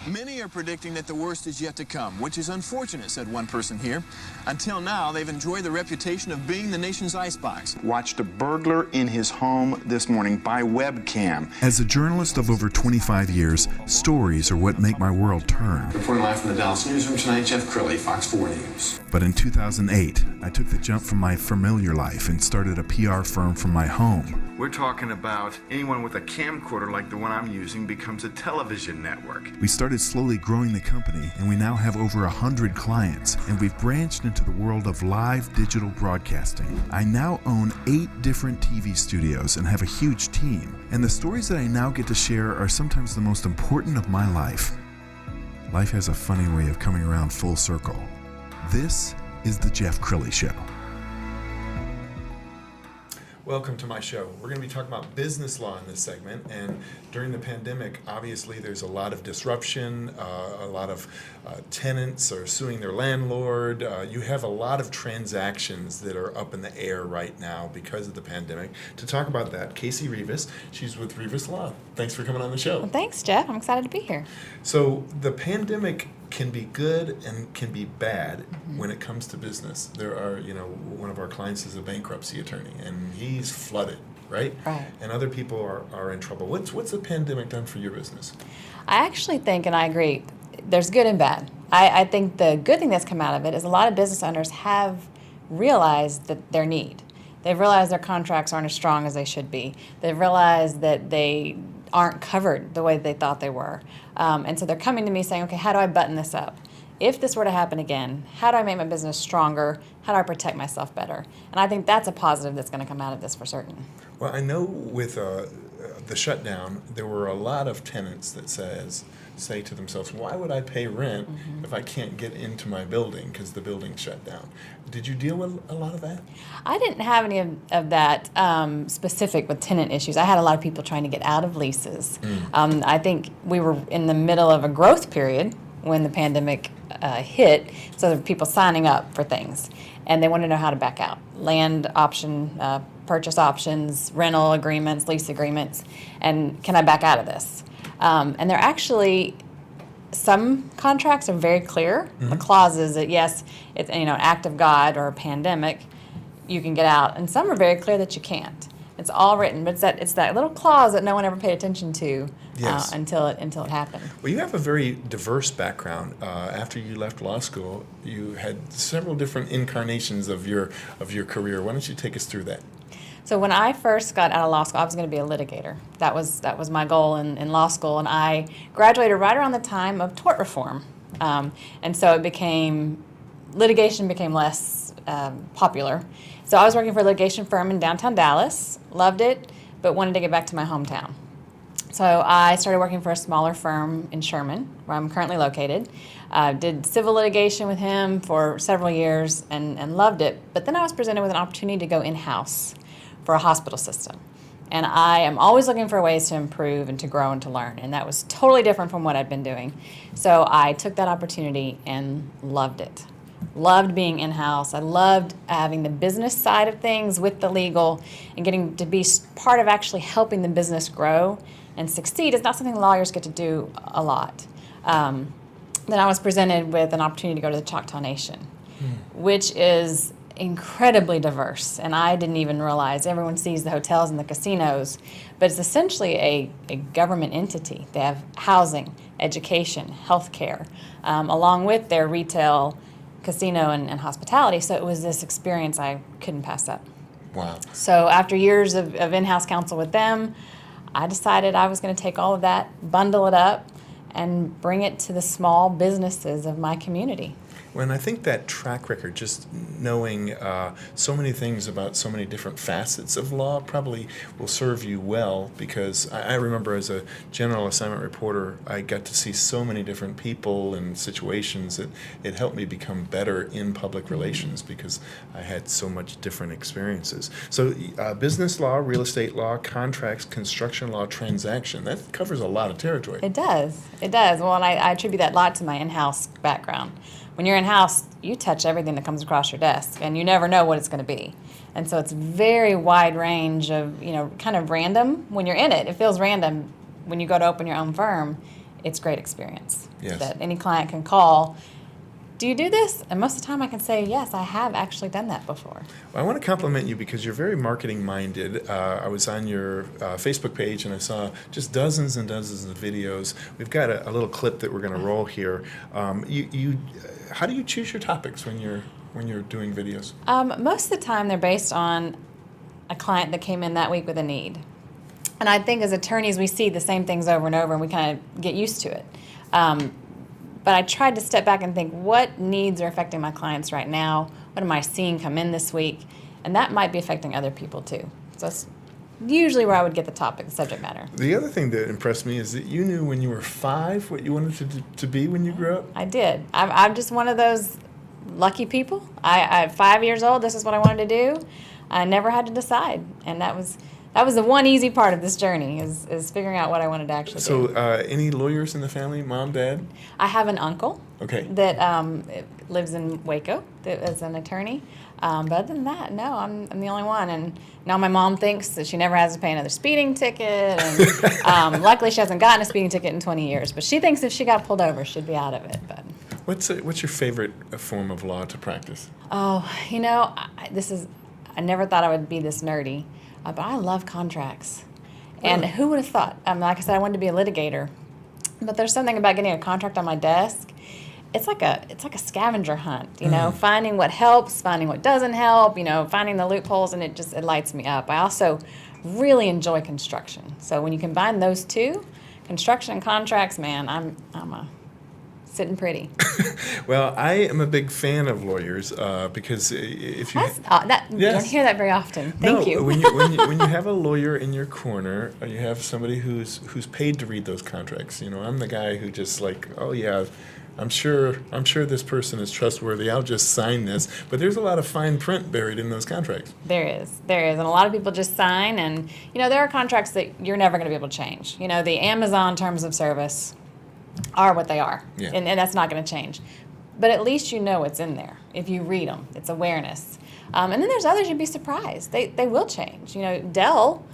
Many are predicting that the worst is yet to come, which is unfortunate, said one person here. Until now, they've enjoyed the reputation of being the nation's icebox. Watched a burglar in his home this morning by webcam. As a journalist of over 25 years, stories are what make my world turn. Reporting live from the Dallas newsroom tonight, Jeff Crilley, Fox 4 News. But in 2008, I took the jump from my familiar life and started a PR firm from my home. We're talking about anyone with a camcorder like the one I'm using becomes a television network. We started slowly growing the company, and we now have over 100 clients, and we've branched into the world of live digital broadcasting. I now own 8 different TV studios and have a huge team, and the stories that I now get to share are sometimes the most important of my life. Life has a funny way of coming around full circle. This is the Jeff Crilley Show. Welcome to my show. We're going to be talking about business law in this segment, and during the pandemic, obviously there's a lot of disruption, a lot of tenants are suing their landlord. You have a lot of transactions that are up in the air right now because of the pandemic. To talk about that, Casie Rivas, she's with Rivas Law. Thanks for coming on the show. Well, thanks, Jeff. I'm excited to be here. So the pandemic can be good and can be bad when it comes to business. There are, one of our clients is a bankruptcy attorney, and he's flooded, right? Right. And other people are in trouble. What's the pandemic done for your business? I actually think, and I agree, there's good and bad. I think the good thing that's come out of it is a lot of business owners have realized that their need. They've realized their contracts aren't as strong as they should be. They've realized that they aren't covered the way they thought they were. And so they're coming to me saying, okay, how do I button this up? If this were to happen again, how do I make my business stronger? How do I protect myself better? And I think that's a positive that's going to come out of this for certain. Well, I know with the shutdown, there were a lot of tenants that say to themselves, why would I pay rent if I can't get into my building because the building's shut down? Did you deal with a lot of that? I didn't have any of that specific with tenant issues. I had a lot of people trying to get out of leases. I think we were in the middle of a growth period when the pandemic hit, so there were people signing up for things, and they wanted to know how to back out. Land option, purchase options, rental agreements, lease agreements, and can I back out of this? And they're actually, some contracts are very clear. The clauses that yes, it's an act of God or a pandemic, you can get out, and some are very clear that you can't. It's all written, but it's that little clause that no one ever paid attention to until it happened. Well, you have a very diverse background. After you left law school, you had several different incarnations of your career. Why don't you take us through that? So when I first got out of law school, I was going to be a litigator. That was my goal in law school, and I graduated right around the time of tort reform. And so litigation became less popular. So I was working for a litigation firm in downtown Dallas, loved it, but wanted to get back to my hometown. So I started working for a smaller firm in Sherman, where I'm currently located. Did civil litigation with him for several years and loved it. But then I was presented with an opportunity to go in-house for a hospital system. And I am always looking for ways to improve and to grow and to learn. And that was totally different from what I'd been doing. So I took that opportunity and loved it. Loved being in-house. I loved having the business side of things with the legal and getting to be part of actually helping the business grow and succeed. It's not something lawyers get to do a lot. Then I was presented with an opportunity to go to the Choctaw Nation, which is incredibly diverse, and I didn't even realize. Everyone sees the hotels and the casinos, but it's essentially a government entity. They have housing, education, healthcare, along with their retail, casino, and hospitality. So it was this experience I couldn't pass up. Wow. So after years of in-house counsel with them, I decided I was going to take all of that, bundle it up, and bring it to the small businesses of my community. When I think that track record, just knowing so many things about so many different facets of law probably will serve you well, because I remember as a general assignment reporter, I got to see so many different people and situations that it helped me become better in public relations because I had so much different experiences. So business law, real estate law, contracts, construction law, transaction, that covers a lot of territory. It does. It does. Well, and I attribute that a lot to my in-house background. When you're in-house, you touch everything that comes across your desk, and you never know what it's going to be. And so it's very wide range of, kind of random when you're in it. It feels random. When you go to open your own firm, it's great experience. Yes. That any client can call, do you do this? And most of the time I can say, yes, I have actually done that before. Well, I want to compliment you because you're very marketing minded. I was on your Facebook page and I saw just dozens and dozens of videos. We've got a little clip that we're going to roll here. How do you choose your topics when you're doing videos? Most of the time they're based on a client that came in that week with a need. And I think as attorneys we see the same things over and over and we kind of get used to it. But I tried to step back and think, what needs are affecting my clients right now? What am I seeing come in this week? And that might be affecting other people too. So that's usually where I would get the topic, the subject matter. The other thing that impressed me is that you knew when you were 5 what you wanted to be when you grew up. I did. I'm just one of those lucky people. At 5 years old, this is what I wanted to do. I never had to decide. And that was the one easy part of this journey is figuring out what I wanted to actually do. So any lawyers in the family, mom, dad? I have an uncle Okay. that lives in Waco that is an attorney. But other than that, no, I'm the only one. And now my mom thinks that she never has to pay another speeding ticket. And luckily she hasn't gotten a speeding ticket in 20 years. But she thinks if she got pulled over, she'd be out of it. But What's your favorite form of law to practice? oh, I never thought I would be this nerdy. But I love contracts. And who would have thought? Like I said, I wanted to be a litigator. But there's something about getting a contract on my desk. It's like a scavenger hunt, finding what helps, finding what doesn't help, finding the loopholes, and it lights me up. I also really enjoy construction. So when you combine those two, construction and contracts, man, I'm sitting pretty. Well, I am a big fan of lawyers because if you You don't hear that very often. Thank you. when you have a lawyer in your corner, you have somebody who's paid to read those contracts. I'm the guy who just like, oh yeah, I'm sure this person is trustworthy. I'll just sign this. But there's a lot of fine print buried in those contracts. There is, and a lot of people just sign, and there are contracts that you're never going to be able to change. The Amazon terms of service are what they are, Yeah. and that's not going to change. But at least you know what's in there if you read them. It's awareness. And then there's others you'd be surprised. They will change. Dell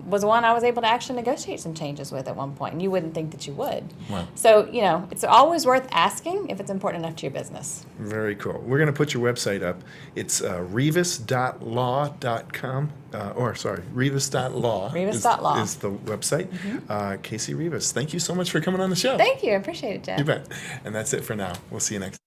was one I was able to actually negotiate some changes with at one point, and you wouldn't think that you would. Wow. So, it's always worth asking if it's important enough to your business. Very cool. We're going to put your website up. It's rivas.law.com. Rivas.law. Rivas.law. Is the website. Casie Rivas, thank you so much for coming on the show. Thank you. I appreciate it, Jeff. You bet. And that's it for now. We'll see you next time.